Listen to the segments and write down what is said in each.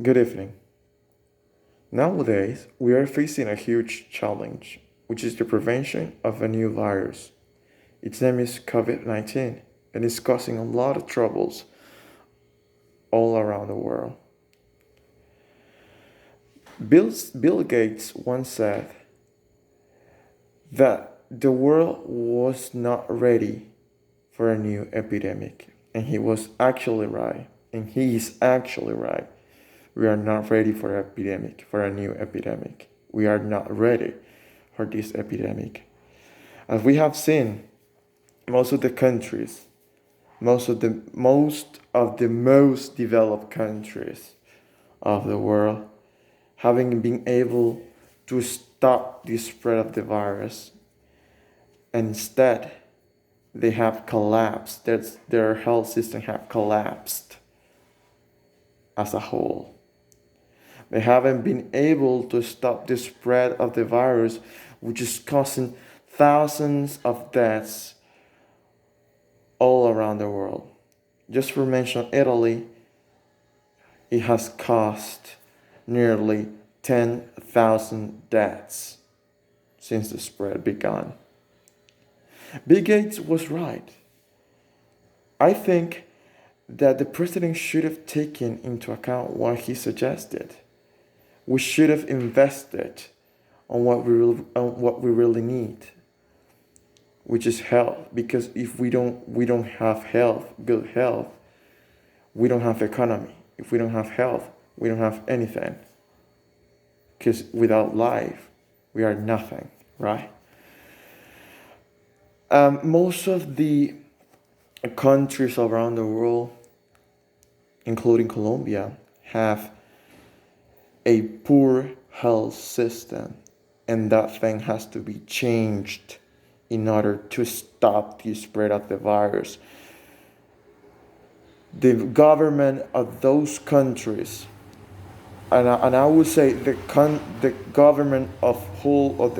Good evening. Nowadays, we are facing a huge challenge, which is the prevention of a new virus. Its name is COVID-19, and it's causing a lot of troubles all around the world. Bill Gates once said that the world was not ready for a new epidemic, and he was actually right, and he is actually right. We are not ready for epidemic, for a new epidemic. We are not ready for this epidemic. As we have seen, most of the countries, most of the most developed countries of the world, having been able to stop the spread of the virus, and instead they have collapsed. Their health system have collapsed as a whole. They haven't been able to stop the spread of the virus, which is causing thousands of deaths all around the world. Just for mention Italy, it has caused nearly 10,000 deaths since the spread began. Bill Gates was right. I think that the president should have taken into account what he suggested. We should have invested on what we really need, which is health. Because if we don't have health, good health, we don't have economy. If we don't have health, we don't have anything. Because without life, we are nothing, right? Most of the countries around the world, including Colombia, have a poor health system, and that thing has to be changed in order to stop the spread of the virus. The government of those countries, and I would say the government of of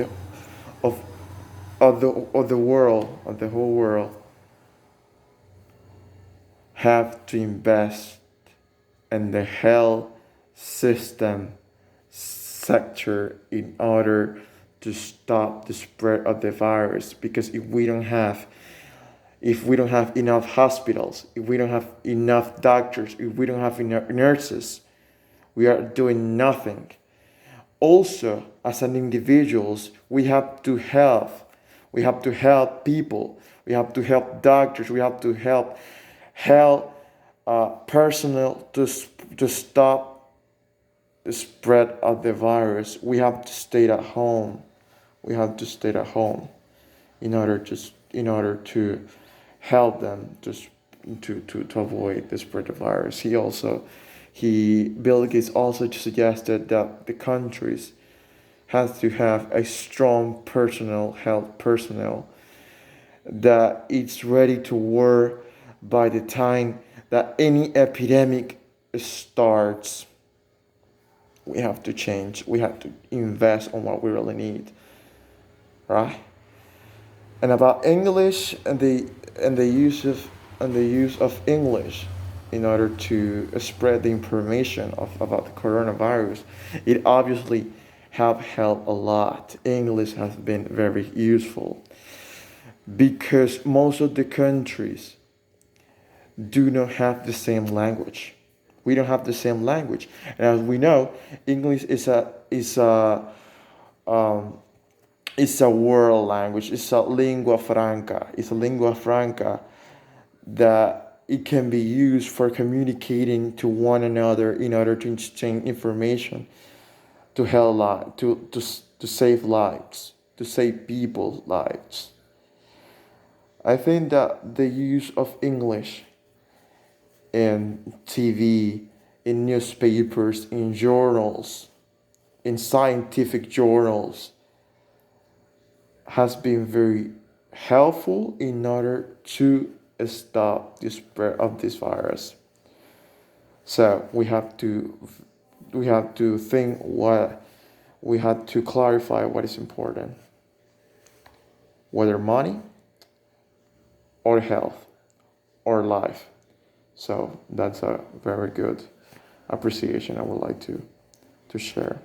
the world, of the whole world, have to invest in the health system sector in order to stop the spread of the virus. Because if we don't have enough hospitals, if we don't have enough doctors, if we don't have enough nurses, we are doing nothing. Also, as an individuals, we have to help people, we have to help doctors, we have to help health personnel to stop the spread of the virus. We have to stay at home. We have to stay at home in order to help them to avoid the spread of the virus. Bill Gates also suggested that the countries has to have a strong health personnel that it's ready to work by the time that any epidemic starts. We have to change. We have to invest on what we really need, right? And about English and the use of English in order to spread the information about the coronavirus, it obviously have helped a lot. English has been very useful because most of the countries do not have the same language. We don't have the same language, and as we know, English is a world language. It's a lingua franca. It's a lingua franca that it can be used for communicating to one another in order to exchange information, to help to save lives, to save people's lives. I think that the use of English in TV, in newspapers, in journals, in scientific journals has been very helpful in order to stop the spread of this virus. So we have to think what we have to clarify what is important, whether money or health or life. So that's a very good appreciation I would like to share.